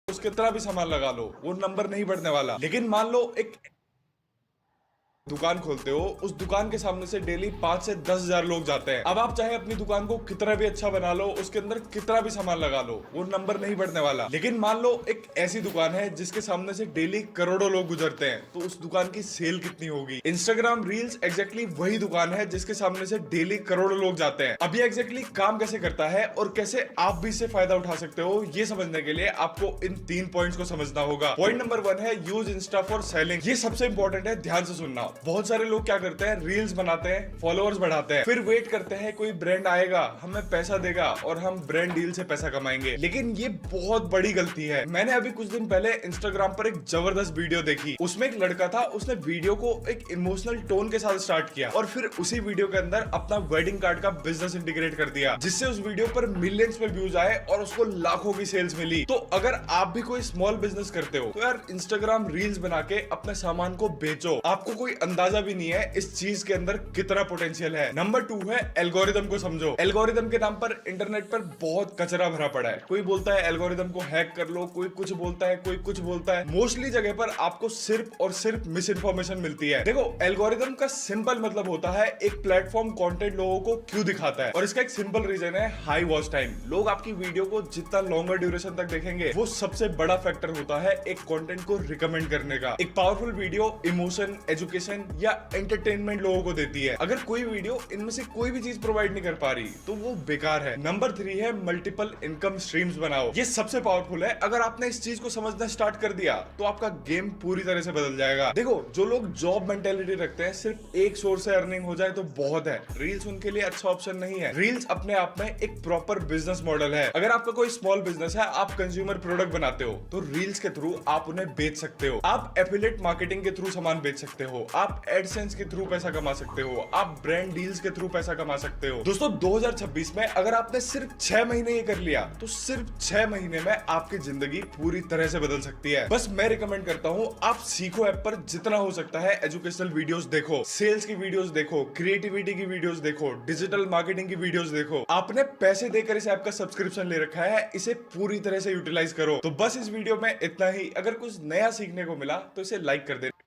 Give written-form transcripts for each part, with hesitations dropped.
उसके तरह भी सामान लगा लो, वो नंबर नहीं बढ़ने वाला। लेकिन मान लो एक दुकान खोलते हो, उस दुकान के सामने से डेली 5 से 10 हजार लोग जाते हैं। अब आप चाहे अपनी दुकान को कितना भी अच्छा बना लो, उसके अंदर कितना भी सामान लगा लो, वो नंबर नहीं बढ़ने वाला। लेकिन मान लो एक ऐसी दुकान है जिसके सामने से डेली करोड़ों लोग गुजरते हैं, तो उस दुकान की सेल कितनी होगी। इंस्टाग्राम रील्स एग्जैक्टली वही दुकान है जिसके सामने से डेली करोड़ों लोग जाते हैं। अब ये एग्जैक्टली काम कैसे करता है और कैसे आप भी इससे फायदा उठा सकते हो, ये समझने के लिए आपको इन 3 पॉइंट्स को समझना होगा। पॉइंट नंबर 1 है यूज इंस्टा फॉर सेलिंग। ये सबसे इंपॉर्टेंट है, ध्यान से सुनना। बहुत सारे लोग क्या करते हैं, रील्स बनाते हैं, फॉलोअर्स बढ़ाते हैं, फिर वेट करते हैं कोई ब्रांड आएगा, हमें पैसा देगा और हम ब्रांड डील से पैसा कमाएंगे। लेकिन ये बहुत बड़ी गलती है। मैंने अभी कुछ दिन पहले इंस्टाग्राम पर एक जबरदस्त वीडियो देखी। उसमें एक लड़का था, उसने वीडियो को एक इमोशनल टोन के साथ स्टार्ट किया और फिर उसी वीडियो के अंदर अपना वेडिंग कार्ड का बिजनेस इंटीग्रेट कर दिया, जिससे उस वीडियो पर मिलियंस में व्यूज आए और उसको लाखों की सेल्स मिली। तो अगर आप भी कोई स्मॉल बिजनेस करते हो तो यार इंस्टाग्राम रील्स बना के अपने सामान को बेचो। आपको कोई अंदाजा भी नहीं है इस चीज के अंदर कितना पोटेंशियल है। नंबर 2 है एल्गोरिदम को समझो। एल्गोरिदम के नाम पर इंटरनेट पर बहुत कचरा भरा पड़ा है। कोई बोलता है एल्गोरिदम को हैक कर लो, कोई कुछ बोलता है, कोई कुछ बोलता है। मोस्टली जगह पर आपको सिर्फ और सिर्फ मिस इन्फॉर्मेशन मिलती है। देखो, एल्गोरिदम का सिंपल मतलब होता है एक प्लेटफॉर्म कंटेंट लोगों को क्यों दिखाता है, और इसका एक सिंपल रीजन है हाई वॉच टाइम। लोग आपकी वीडियो को जितना लॉन्गर ड्यूरेशन तक देखेंगे, वो सबसे बड़ा फैक्टर होता है एक कंटेंट को रिकमेंड करने का। एक पावरफुल वीडियो इमोशन, एजुकेशन या एंटरटेनमेंट लोगों को देती है। अगर कोई वीडियो इनमें से कोई भी चीज प्रोवाइड नहीं कर पा रही तो वो बेकार है। नंबर 3 है मल्टीपल इनकम स्ट्रीम्स बनाओ। ये सबसे पावरफुल है। अगर आपने इस चीज को समझना स्टार्ट कर दिया तो आपका गेम पूरी तरह से बदल जाएगा। देखो, जो लोग जॉब मेंटेलिटी रखते हैं, सिर्फ एक सोर्स से अर्निंग हो जाए तो बहुत है, रील्स उनके लिए अच्छा ऑप्शन नहीं है। रील्स अपने आप में एक प्रॉपर बिजनेस मॉडल है। अगर आपका कोई स्मॉल बिजनेस है, आप कंज्यूमर प्रोडक्ट बनाते हो, तो रील्स के थ्रू आप उन्हें बेच सकते हो। आप एफिलिएट मार्केटिंग के थ्रू सामान बेच सकते हो, आप एडसेंस के थ्रू पैसा कमा सकते हो, आप ब्रांड डील्स के थ्रू पैसा कमा सकते हो। दोस्तों, 2026 में अगर आपने सिर्फ 6 महीने ये कर लिया तो सिर्फ 6 महीने में आपकी जिंदगी पूरी तरह से बदल सकती है। बस मैं रिकमेंड करता हूं, आप सीखो ऐप पर जितना हो सकता है। एजुकेशनल वीडियोस देखो, सेल्स की वीडियोस देखो, क्रिएटिविटी की वीडियोस देखो, डिजिटल मार्केटिंग की वीडियोस देखो। आपने पैसे देकर इस ऐप का सब्सक्रिप्शन ले रखा है, इसे पूरी तरह से यूटिलाइज करो। तो बस इस वीडियो में इतना ही। अगर कुछ नया सीखने को मिला तो इसे लाइक कर देना।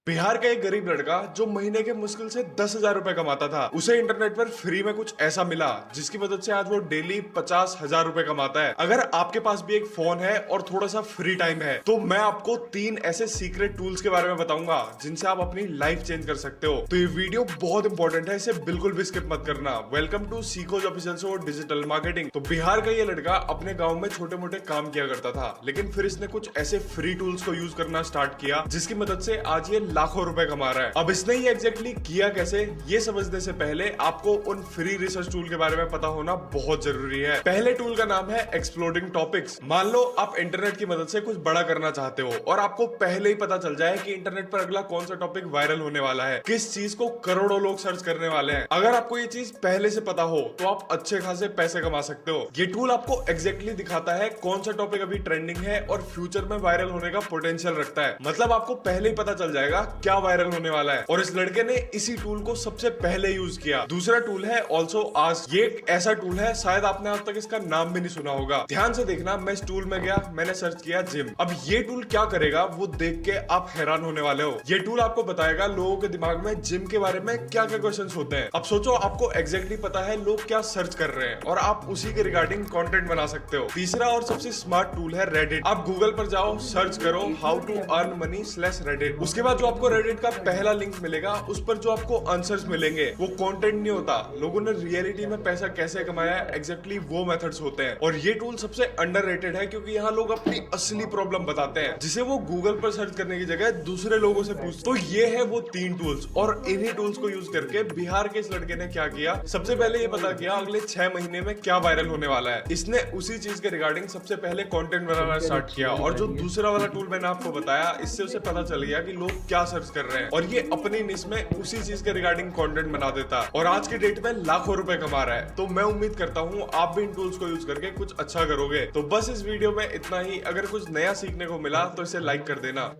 बिहार का एक गरीब लड़का जो महीने के मुश्किल से 10,000 रुपए कमाता था, उसे इंटरनेट पर फ्री में कुछ ऐसा मिला जिसकी मदद से आज वो डेली 50,000 रुपए कमाता है। अगर आपके पास भी एक फोन है और थोड़ा सा फ्री टाइम है तो मैं आपको 3 ऐसे सीक्रेट टूल्स के बारे में बताऊंगा जिनसे आप अपनी लाइफ चेंज कर सकते हो। तो ये वीडियो बहुत इंपॉर्टेंट है, इसे बिल्कुल भी स्किप मत करना। वेलकम टू सीखो ऑफिशियल शो डिजिटल मार्केटिंग। तो बिहार का ये लड़का अपने गाँव में छोटे मोटे काम किया करता था, लेकिन फिर इसने कुछ ऐसे फ्री टूल्स को यूज करना स्टार्ट किया जिसकी मदद से आज ये लाखों रुपए कमा रहा है। अब इसने ये एग्जैक्टली किया कैसे, ये समझने से पहले आपको उन फ्री रिसर्च टूल के बारे में पता होना बहुत जरूरी है। पहले टूल का नाम है एक्सप्लोडिंग टॉपिक्स। मान लो आप इंटरनेट की मदद से कुछ बड़ा करना चाहते हो और आपको पहले ही पता चल जाए कि इंटरनेट पर अगला कौन सा टॉपिक वायरल होने वाला है, किस चीज को करोड़ों लोग सर्च करने वाले हैं। अगर आपको ये चीज पहले से पता हो तो आप अच्छे खासे पैसे कमा सकते हो। ये टूल आपको एग्जैक्टली दिखाता है कौन सा टॉपिक अभी ट्रेंडिंग है और फ्यूचर में वायरल होने का पोटेंशियल रखता है। मतलब आपको पहले ही पता चल जाएगा क्या वायरल होने वाला है। और इस लड़के ने इसी टूल को सबसे पहले यूज किया। दूसरा टूल है ऑल्सो आस्क। ये एक ऐसा टूल है, शायद आपने आज तक इसका नाम भी नहीं सुना होगा। ध्यान से देखना, मैं इस टूल में गया, मैंने सर्च किया जिम। अब ये टूल क्या करेगा वो देख के आप हैरान होने वाले हो। ये टूल आपको बताएगा लोगों के दिमाग में जिम के बारे में क्या क्या क्वेश्चन होते हैं। अब सोचो, आपको एग्जैक्टली पता है लोग क्या सर्च कर रहे हैं और आप उसी के रिगार्डिंग कंटेंट बना सकते हो। तीसरा और सबसे स्मार्ट टूल है रेडिट। आप गूगल पर जाओ, सर्च करो how to earn money /Reddit. उसके बाद जो आपको रेडिट का पहला लिंक मिलेगा उस पर जो आपको आंसर्स मिलेंगे वो कंटेंट नहीं होता, लोगों ने रियलिटी में पैसा कैसे कमाया है, एग्जैक्टली वो मेथड्स होते हैं। और ये टूल सबसे अंडररेटेड है क्योंकि यहाँ लोग अपनी असली प्रॉब्लम बताते हैं जिसे वो गूगल पर सर्च करने की जगह दूसरे लोगों से पूछते। तो ये है वो 3 टूल्स, और इन्हीं टूल्स को यूज करके बिहार के इस लड़के ने क्या किया, सबसे पहले ये पता किया अगले 6 महीने में क्या वायरल होने वाला है। इसने उसी चीज के रिगार्डिंग सबसे पहले कंटेंट बनाना स्टार्ट किया। और जो दूसरा वाला टूल मैंने आपको बताया, इससे उसे पता चल गया कि लोग क्या सर्च कर रहे हैं और ये अपनी निश में उसी चीज के रिगार्डिंग कंटेंट बना देता और आज की डेट में लाखों रुपए कमा रहा है। तो मैं उम्मीद करता हूँ आप भी इन टूल्स को यूज करके कुछ अच्छा करोगे। तो बस इस वीडियो में इतना ही। अगर कुछ नया सीखने को मिला तो इसे लाइक कर देना।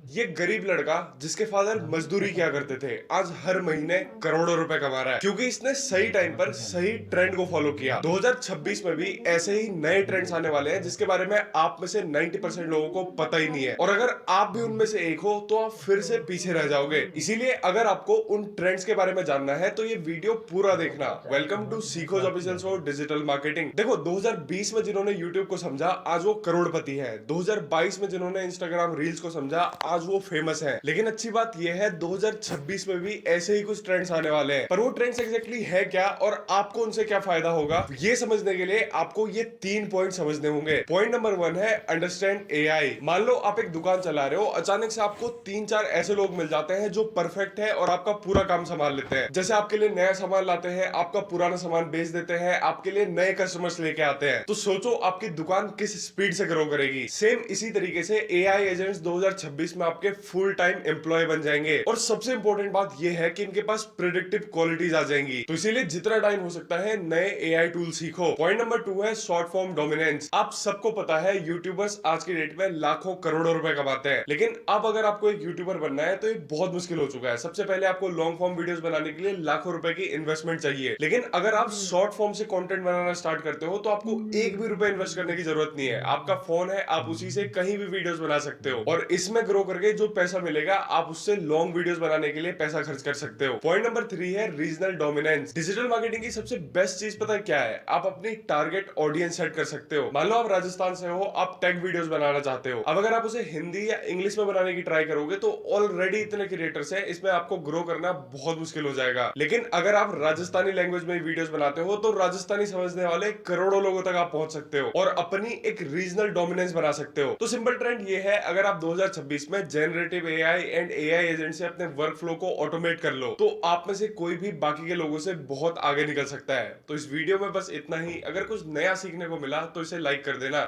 ये गरीब लड़का जिसके फादर मजदूरी किया करते थे आज हर महीने करोड़ों रुपए कमा रहा है क्योंकि इसने सही टाइम पर सही ट्रेंड को फॉलो किया। 2026 में भी ऐसे ही नए ट्रेंड्स आने वाले हैं जिसके बारे में आप में से 90% लोगों को पता ही नहीं है, और अगर आप भी उनमें से एक हो तो आप फिर से पीछे रह जाओगे। इसीलिए अगर आपको उन ट्रेंड्स के बारे में जानना है तो ये वीडियो पूरा देखना। Welcome to Seekhoz official show digital marketing. देखो 2020 में जिन्होंने यूट्यूब को समझा आज वो करोड़पति है, 2022 में जिन्होंने इंस्टाग्राम रील्स को समझा आज वो फेमस है। लेकिन अच्छी बात यह है 2026 में भी ऐसे ही कुछ ट्रेंड्स आने वाले हैं, पर वो ट्रेंड्स एग्जैक्टली है क्या और आपको उनसे क्या फायदा होगा, ये समझने के लिए आपको ये 3 पॉइंट समझने होंगे। पॉइंट नंबर 1 है अंडरस्टैंड एआई। मान लो आप एक दुकान चला रहे हो, अचानक से आपको 3-4 ऐसे लोग मिल जाते हैं जो परफेक्ट है और आपका पूरा काम संभाल लेते हैं। जैसे आपके लिए नया सामान लाते हैं, आपका पुराना सामान बेच देते हैं, आपके लिए नए कस्टमर्स लेके आते हैं। तो सोचो आपकी दुकान किस स्पीड से ग्रो करेगी। सेम इसी तरीके से एआई एजेंट्स 2026 में आपके फुल टाइम एम्प्लॉय बन जाएंगे, और सबसे इंपॉर्टेंट बात यह है कि इनके पास प्रेडिक्टिव क्वालिटीज आ जाएंगी। तो इसीलिए जितना टाइम हो सकता है नए एआई टूल सीखो। पॉइंट नंबर 2 है शॉर्ट फॉर्म डोमिनेंस। आप सबको पता है यूट्यूबर्स आज की डेट में लाखों करोड़ों रुपए कमाते हैं, लेकिन अब अगर आपको एक यूट्यूबर बनना है तो ये बहुत मुश्किल हो चुका है। सबसे पहले आपको लॉन्ग फॉर्म वीडियोस बनाने के लिए लाखों रुपए की इन्वेस्टमेंट चाहिए, लेकिन अगर आप शॉर्ट फॉर्म से कंटेंट बनाना स्टार्ट करते हो तो आपको एक भी रुपए इन्वेस्ट करने की जरूरत नहीं है। आपका फोन है, आप उसी से कहीं भी वीडियोस बना सकते हो, और इसमें ग्रो करके जो पैसा मिलेगा आप उससे लॉन्ग वीडियोस बनाने के लिए पैसा खर्च कर सकते हो। पॉइंट नंबर 3 है रीजनल डोमिनेंस। डिजिटल मार्केटिंग की सबसे बेस्ट चीज पता है क्या है? आप अपनी टारगेट ऑडियंस सेट कर सकते हो। मान लो आप राजस्थान से हो, आप टेक वीडियोस बनाना चाहते हो। अब अगर आप उसे हिंदी या इंग्लिश में बनाने की ट्राई करोगे तो ऑलरेडी इतने क्रिएटर्स हैं, इसमें आपको ग्रो करना बहुत मुश्किल हो जाएगा। लेकिन अगर आप राजस्थानी लैंग्वेज में वीडियोस बनाते हो तो राजस्थानी समझने वाले करोड़ों लोगों तक आप पहुंच सकते हो और अपनी एक रीजनल डोमिनेंस बना सकते हो। तो सिंपल ट्रेंड ये है, अगर आप 2026 में generative AI and AI agent से अपने वर्क फ्लो को ऑटोमेट कर लो तो आप में से कोई भी बाकी के लोगों से बहुत आगे निकल सकता है। तो इस वीडियो में बस इतना ही। अगर कुछ नया सीखने को मिला तो इसे लाइक कर देना।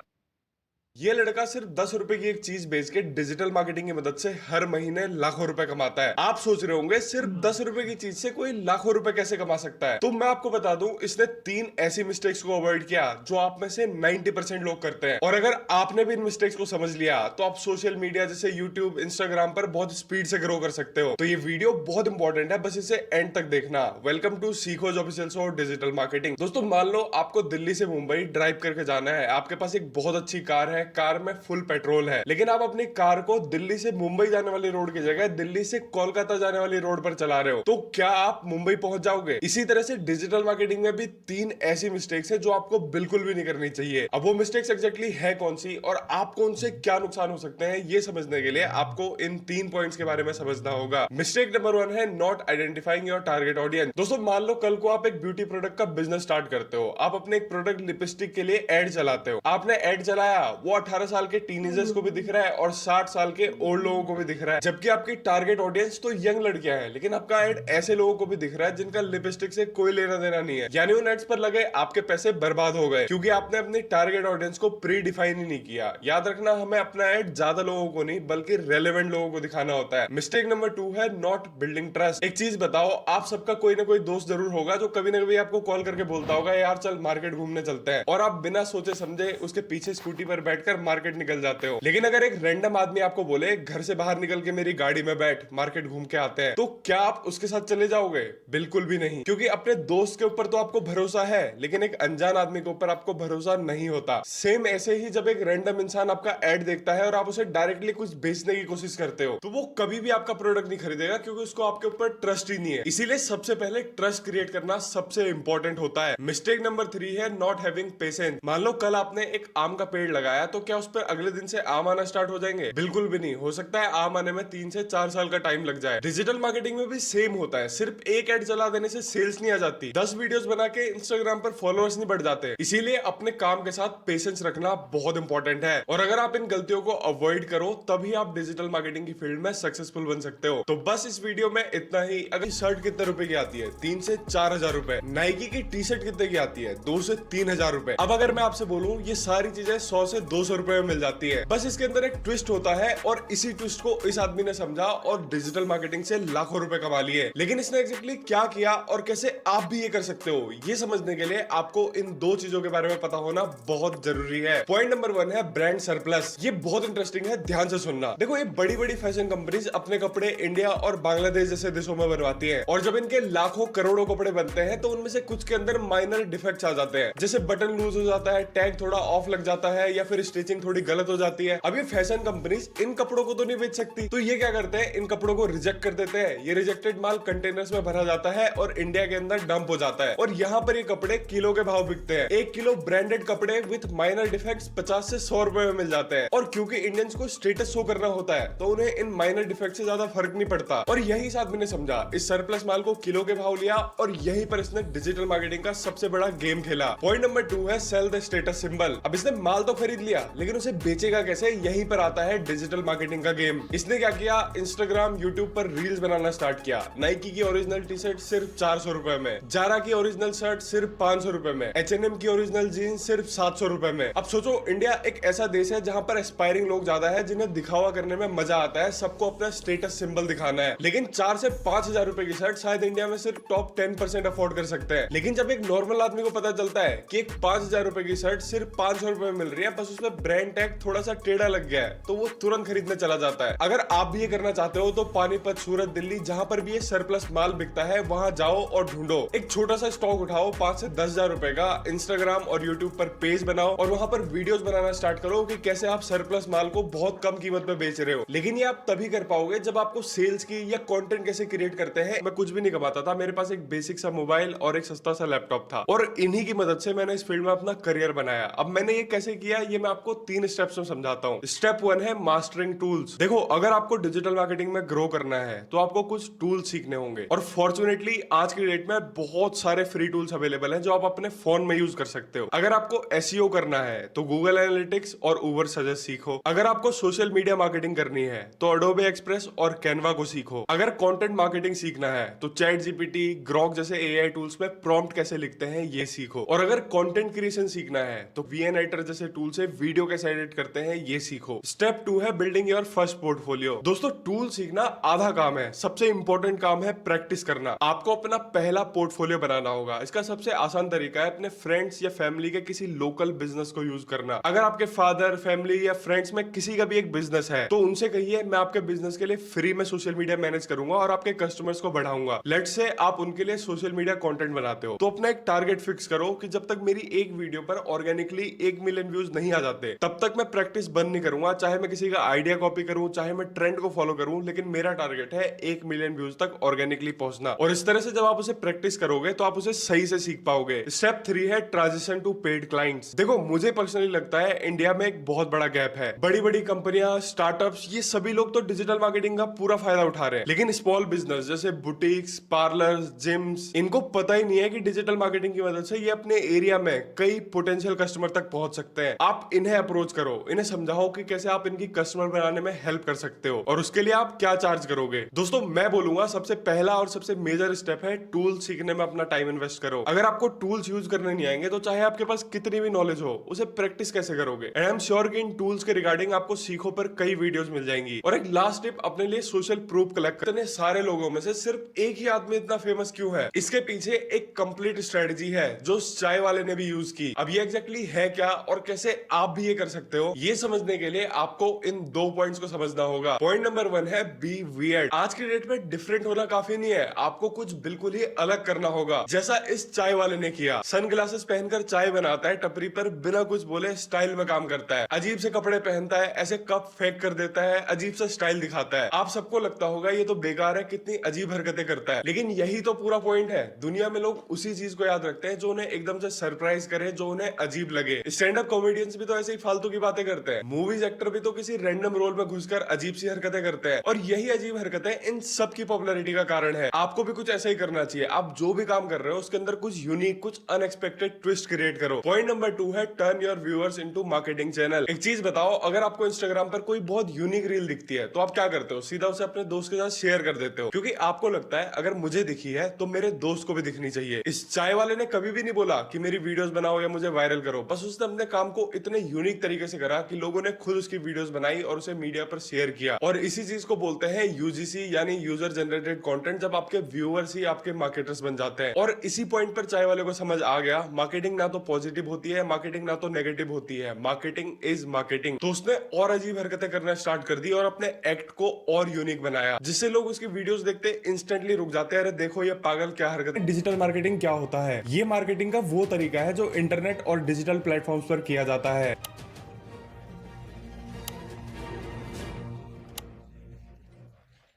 ये लड़का सिर्फ 10 रुपए की एक चीज बेच के डिजिटल मार्केटिंग की मदद से हर महीने लाखों रुपए कमाता है। आप सोच रहे होंगे सिर्फ 10 रुपए की चीज से कोई लाखों रुपए कैसे कमा सकता है? तो मैं आपको बता दूं, इसने 3 ऐसी मिस्टेक्स को अवॉइड किया जो आप में से 90% लोग करते हैं। और अगर आपने भी इन मिस्टेक्स को समझ लिया तो आप सोशल मीडिया जैसे यूट्यूब, इंस्टाग्राम पर बहुत स्पीड से ग्रो कर सकते हो। तो ये वीडियो बहुत इंपॉर्टेंट है, बस इसे एंड तक देखना। Welcome to Seekhoz official show digital marketing. दोस्तों मान लो आपको दिल्ली से मुंबई ड्राइव करके जाना है। आपके पास एक बहुत अच्छी कार है, कार में फुल पेट्रोल है, लेकिन आप अपनी कार को दिल्ली से मुंबई जाने वाली रोड की जगह दिल्ली से कोलकाता जाने वाली रोड पर चला रहे हो, तो क्या आप मुंबई पहुंच जाओगे? इसी तरह से डिजिटल मार्केटिंग में भी 3 ऐसी मिस्टेक्स है जो आपको बिल्कुल भी नहीं करनी चाहिए। अब वो मिस्टेक्स एग्जैक्टली है कौन सी और आपको उनसे क्या नुकसान हो सकते हैं, ये समझने के लिए आपको इन 3 पॉइंट्स के बारे में समझना होगा। मिस्टेक नंबर 1 है not identifying your target audience. दोस्तों मान लो कल को आप एक ब्यूटी प्रोडक्ट का बिजनेस स्टार्ट करते हो। आप अपने एक प्रोडक्ट लिपस्टिक के लिए एड चलाते हो। आपने एड चलाया, वो 18 साल के टीनेजर्स को भी दिख रहा है और 60 साल के ओल्ड लोगों को भी दिख रहा है, जबकि आपकी टारगेट ऑडियंस तो यंग लड़कियां हैं। लेकिन आपका एड ऐसे लोगों को भी दिख रहा है जिनका लिपस्टिक से कोई लेना देना नहीं है, यानी उन एड्स पर लगे आपके पैसे बर्बाद हो गए क्योंकि आपने अपनी टारगेट ऑडियंस को प्री डिफाइन ही नहीं किया। याद रखना, हमें अपना एड ज्यादा लोगों को नहीं बल्कि रेलेवेंट लोगों को दिखाना होता है। मिस्टेक नंबर 2 है नॉट बिल्डिंग ट्रस्ट। एक चीज बताओ, आप सबका कोई ना कोई दोस्त जरूर होगा जो कभी ना कभी आपको कॉल करके बोलता होगा यार चल मार्केट घूमने चलते हैं, और आप बिना सोचे समझे उसके पीछे स्कूटी पर बैठकर मार्केट निकल जाते हो। लेकिन अगर एक रैंडम आदमी आपको बोले घर से बाहर निकल के मेरी गाड़ी में बैठ, मार्केट घूम के आते हैं, तो क्या आप उसके साथ चले जाओगे? बिल्कुल भी नहीं, क्योंकि अपने दोस्त के ऊपर तो आपको भरोसा है लेकिन एक अनजान आदमी के ऊपर आपको भरोसा नहीं होता। सेम ऐसे ही जब एक रैंडम इंसान आपका एड देखता है और आप उसे डायरेक्टली कुछ बेचने की कोशिश करते हो तो वो कभी भी आपका प्रोडक्ट नहीं खरीदेगा क्योंकि उसको आपके ऊपर ट्रस्ट ही नहीं है। इसीलिए सबसे पहले ट्रस्ट क्रिएट करना सबसे इंपॉर्टेंट होता है। मिस्टेक नंबर 3 है नॉट हैविंग पेशेंस। मान लो कल आपने एक आम का पेड़ लगाया, तो क्या उस पर अगले दिन से आम आना स्टार्ट हो जाएंगे? बिल्कुल भी नहीं। हो सकता है आम आने में 3 से 4 साल का टाइम लग जाए। डिजिटल मार्केटिंग में भी सेम होता है। सिर्फ एक एड चला देने से सेल्स नहीं आ जाती, 10 वीडियोस बना के इंस्टाग्राम पर फॉलोअर्स नहीं बढ़ जाते। इसीलिए अपने काम के साथ पेशेंस रखना बहुत इंपॉर्टेंट है, और अगर आप इन गलतियों को अवॉइड करो तभी आप डिजिटल मार्केटिंग की फील्ड में सक्सेसफुल बन सकते हो। तो बस इस वीडियो में इतना ही। अगर शर्ट कितने रुपए की आती है? 3 से 4 हजार रुपए। नाइकी की टी शर्ट कितने की आती है? 2 से 3 हजार रुपए। अब अगर मैं आपसे बोलूं ये सारी चीजें 100 से 200 रुपए में मिल जाती है। बस इसके अंदर एक ट्विस्ट होता है और इसी ट्विस्ट को इस आदमी ने समझा और डिजिटल मार्केटिंग से लाखों रुपए कमा लिए। लेकिन इसने एग्जैक्टली क्या किया और कैसे आप भी ये कर सकते हो, ये समझने के लिए आपको इन दो चीजों के बारे में पता होना बहुत जरूरी है। पॉइंट नंबर 1 है ब्रांड सरप्लस। ये बहुत इंटरेस्टिंग है, ध्यान से सुनना। देखो, ये बड़ी बड़ी फैशन कंपनीज अपने कपड़े इंडिया और बांग्लादेश जैसे देशों में बनवाती है और जब इनके लाखों करोड़ों कपड़े बनते हैं तो उनमें से कुछ के अंदर माइनर डिफेक्ट्स आ जाते हैं, जैसे बटन लूज हो जाता है, टैग थोड़ा ऑफ लग जाता है या फिर स्टिचिंग थोड़ी गलत हो जाती है। अब ये फैशन कंपनीज इन कपड़ों को तो नहीं बेच सकती, तो ये क्या करते हैं, इन कपड़ों को रिजेक्ट कर देते हैं। ये रिजेक्टेड माल कंटेनर्स में भरा जाता है और इंडिया के अंदर डंप हो जाता है और यहाँ पर ये कपड़े किलो के भाव बिकते हैं। 1 किलो ब्रांडेड कपड़े विद माइनर डिफेक्ट्स 50 से 100 रुपए में मिल जाते हैं। और क्योंकि इंडियंस को स्टेटस शो करना होता है तो उन्हें इन माइनर डिफेक्ट से ज्यादा फर्क नहीं पड़ता। और यही इस आदमी ने समझा, इस सरप्लस माल को किलो के भाव लिया और यहीं पर इसने डिजिटल मार्केटिंग का सबसे बड़ा गेम खेला। पॉइंट नंबर 2 है सेल द स्टेटस सिंबल। अब इसने माल तो खरीद लिया लेकिन उसे बेचेगा कैसे, यहीं पर आता है डिजिटल मार्केटिंग का गेम। इसने क्या किया, इंस्टाग्राम यूट्यूब पर रील्स बनाना स्टार्ट किया। नाइकी की ओरिजिनल टी शर्ट सिर्फ 400 रुपए में, जारा की ओरिजिनल शर्ट सिर्फ 500 रुपए में, H&M की ओरिजिनल जीन्स सिर्फ 700 रुपए में। अब सोचो, इंडिया एक ऐसा देश है जहां पर एस्पायरिंग लोग ज्यादा है, जिन्हें दिखावा करने में मजा आता है, सबको अपना स्टेटस सिंबल दिखाना है। लेकिन 4 से 5,000 रुपए की शर्ट शायद इंडिया में सिर्फ टॉप 10% अफोर्ड कर सकते हैं। लेकिन जब एक नॉर्मल आदमी को पता चलता है कि एक 5,000 रुपए की शर्ट सिर्फ 500 रुपए में मिल रही है, बस उसमें ब्रांड टैग थोड़ा सा टेढ़ा लग गया है, तो वो तुरंत खरीदने चला जाता है। अगर आप भी ये करना चाहते हो तो पानीपत, सूरत, दिल्ली, जहां पर भी ये सरप्लस माल बिकता है वहां जाओ और ढूंढो। एक छोटा सा स्टॉक उठाओ 5 से 10,000 रुपए का, इंस्टाग्राम और यूट्यूब पर पेज बनाओ और वहां पर वीडियोस बनाना स्टार्ट करो कि कैसे आप सरप्लस माल को बहुत कम कीमत में बेच रहे हो। लेकिन ये आप तभी कर पाओगे जब आपको सेल्स की या कंटेंट कैसे क्रिएट करते हैं। मैं कुछ भी नहीं कमाता था, मेरे पास एक बेसिक सा मोबाइल और एक सस्ता सा लैपटॉप था और इन्हीं की मदद से मैंने इस फील्ड में अपना करियर बनाया। अब मैंने ये कैसे किया, ये मैं आपको 3 स्टेप्स में समझाता हूँ। स्टेप 1 है मास्टरिंग टूल्स। देखो, अगर आपको डिजिटल मार्केटिंग में ग्रो करना है तो आपको कुछ टूल्स सीखने होंगे और फॉर्चुनेटली आज की डेट में बहुत सारे फ्री टूल्स अवेलेबल हैं जो आप अपने फोन में यूज कर सकते हो। अगर आपको एसईओ करना है तो गूगल एनालिटिक्स और उबर सजेस्ट सीखो। अगर आपको सोशल मीडिया मार्केटिंग करनी है तो अडोबे एक्सप्रेस और कैनवा को सीखो। अगर कंटेंट मार्केटिंग सीखना है तो चैट जीपीटी, ग्रॉक जैसे एआई टूल्स में प्रॉम्प्ट कैसे लिखते हैं ये सीखो। और अगर कंटेंट क्रिएशन सीखना है तो वीएन राइटर जैसे टूल से वीडियो कैसे एडिट करते हैं ये सीखो। स्टेप 2 है बिल्डिंग योर फर्स्ट पोर्टफोलियो। दोस्तों, टूल सीखना आधा काम है, सबसे इंपॉर्टेंट काम है प्रैक्टिस करना। आपको अपना पहला पोर्टफोलियो बनाना होगा। इसका सबसे आसान तरीका है अपने फ्रेंड्स या फैमिली के किसी लोकल बिजनेस को यूज करना। अगर आपके फादर, फैमिली या फ्रेंड्स में किसी का भी एक बिजनेस है तो उनसे कहिए, मैं आपके बिजनेस के लिए फ्री में सोशल मीडिया मैनेज करूंगा और आपके कस्टमर्स को बढ़ाऊंगा। लेट्स से आप उनके लिए सोशल मीडिया कंटेंट बनाते हो तो अपना एक टारगेट फिक्स करो कि जब तक मेरी एक वीडियो पर ऑर्गेनिकली 1 मिलियन व्यूज नहीं आ जाते तब तक मैं प्रैक्टिस बंद नहीं करूंगा। चाहे मैं किसी का आइडिया कॉपी करूं, चाहे मैं ट्रेंड को फॉलो करूं, लेकिन मेरा टारगेट है 1 मिलियन व्यूज तक ऑर्गेनिकली पहुंचना। और इस तरह से जब आप उसे प्रैक्टिस करोगे तो आप उसे सही से सीख पाओगे। स्टेप 3 है ट्रांजिशन टू पेड क्लाइंट्स। देखो, मुझे पर्सनली लगता है इंडिया में एक बहुत बड़ा गैप है। बड़ी बड़ी कंपनियां, स्टार्टअप्स, ये सभी लोग तो डिजिटल मार्केटिंग का पूरा फायदा उठा रहे हैं, लेकिन स्मॉल बिजनेस जैसे बुटीक्स, पार्लर्स, जिम्स, इनको पता ही नहीं है कि डिजिटल मार्केटिंग की मदद से ये अपने एरिया में कई पोटेंशियल कस्टमर तक पहुंच सकते हैं। आप इन्हें अप्रोच करो, इन्हें समझाओ कि कैसे आप इनकी कस्टमर बनाने में हेल्प कर सकते हो और उसके लिए आप क्या चार्ज करोगे। दोस्तों, मैं बोलूंगा सबसे पहला और सबसे मेजर स्टेप है टूल सीखने में अपना टाइम इन्वेस्ट करो। अगर आपको टूल्स यूज करने नहीं आएंगे तो चाहे आपके पास कितनी भी नॉलेज हो, उसे प्रैक्टिस कैसे करोगे। एंड आई एम श्योर कि इन टूल्स के रिगार्डिंग आपको सीखो पर कई वीडियोस मिल जाएंगी। और एक लास्ट टिप, अपने लिए सोशल प्रूफ कलेक्ट करने। सारे लोगों में से सिर्फ एक ही आदमी इतना फेमस क्यों है, इसके पीछे एक कंप्लीट स्ट्रेटजी है जो चाय वाले ने भी यूज की। अब ये एग्जैक्टली है क्या और कैसे आप भी ये कर सकते हो, ये समझने के लिए आपको इन 2 पॉइंट्स को समझना होगा। पॉइंट नंबर 1 है बी वियर्ड। आज की डेट में डिफरेंट होना काफी नहीं है, आपको कुछ बिल्कुल ही अलग करना होगा, जैसा इस चाय वाले ने किया। सनग्लासेस पहनकर चाय बनाता है टपरी पर, बिना कुछ बोले स्टाइल में काम करता है। अजीब से कपड़े पहनता है, ऐसे कप फेंक कर देता है, अजीब सा स्टाइल दिखाता है। आप सबको लगता होगा ये तो बेकार है, कितनी अजीब हरकतें करता है, लेकिन यही तो पूरा पॉइंट है। दुनिया में लोग उसी चीज को याद रखते हैं जो उन्हें एकदम से सरप्राइज करे, जो उन्हें अजीब लगे। स्टैंड अप कॉमेडियंस भी तो ऐसे ही फालतू की बातें करते हैं। मूवीज एक्टर भी तो किसी रैंडम रोल में घुसकर अजीब सी हरकतें करते हैं और यही अजीब हरकतें इन सब की पॉपुलैरिटी का कारण है। आपको भी कुछ ऐसा ही करना चाहिए। आप जो भी काम कर रहे हो उसके अंदर कुछ यूनिक, कुछ अनएक्सपेक्टेड ट्विस्ट क्रिएट करो। पॉइंट नंबर 2 है turn your viewers into marketing channel. एक चीज बताओ, अगर आपको इंस्टाग्राम पर कोई बहुत यूनिक रील दिखती है तो आप क्या करते हो, सीधा उसे अपने दोस्त के साथ शेयर कर देते हो, क्योंकि आपको लगता है अगर मुझे दिखी है तो मेरे दोस्त को भी दिखनी चाहिए। इस चाय वाले ने कभी भी नहीं बोला कि मेरी वीडियोस बनाओ या मुझे वायरल करो, बस उसने अपने काम को इतने यूनिक तरीके से करा कि लोगों ने खुद उसकी वीडियोस बनाई और उसे मीडिया पर शेयर किया। और इसी चीज को बोलते हैं यूजीसी यानी यूजर जनरेटेड कंटेंट, जब आपके व्यूअर्स ही आपके मार्केटर्स बन जाते हैं। और इसी पॉइंट पर चाय वाले को समझ आ गया मार्केटिंग ना तो पॉजिटिव होती है, मार्केटिंग ना तो नेगेटिव होती है, मार्केटिंग इज मार्केटिंग। तो उसने और अजीब हरकतें करना स्टार्ट कर दी और अपने एक्ट को और यूनिक बनाया, जिससे लोग उसकी वीडियोस देखते इंस्टेंटली रुक जाते हैं, अरे देखो ये पागल क्या हरकत। डिजिटल मार्केटिंग क्या होता है? ये मार्केटिंग का वो तरीका है जो इंटरनेट और डिजिटल प्लेटफॉर्म्स पर किया जाता है।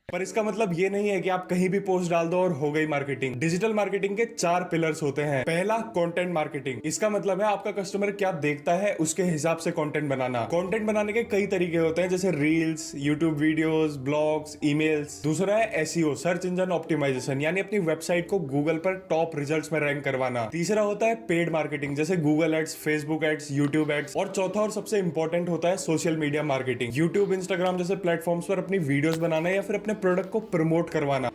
पर इसका मतलब ये नहीं है कि आप कहीं भी पोस्ट डाल दो और हो गई मार्केटिंग। डिजिटल मार्केटिंग के 4 पिलर्स होते हैं। पहला, कंटेंट मार्केटिंग। इसका मतलब है आपका कस्टमर क्या देखता है उसके हिसाब से कंटेंट बनाना। कंटेंट बनाने के कई तरीके होते हैं, जैसे reels, YouTube videos, blogs, emails. दूसरा है एसईओ, सर्च इंजन ऑप्टिमाइजेशन, यानी अपनी वेबसाइट को गूगल पर टॉप रिजल्ट्स में रैंक करवाना। तीसरा होता है पेड मार्केटिंग, जैसे Google ads, Facebook ads, YouTube ads. और चौथा और सबसे इंपॉर्टेंट होता है social media marketing, YouTube, Instagram जैसे प्लेटफॉर्म्स पर अपनी वीडियोस बनाना या फिर अपने प्रोडक्ट को प्रमोट करवाना।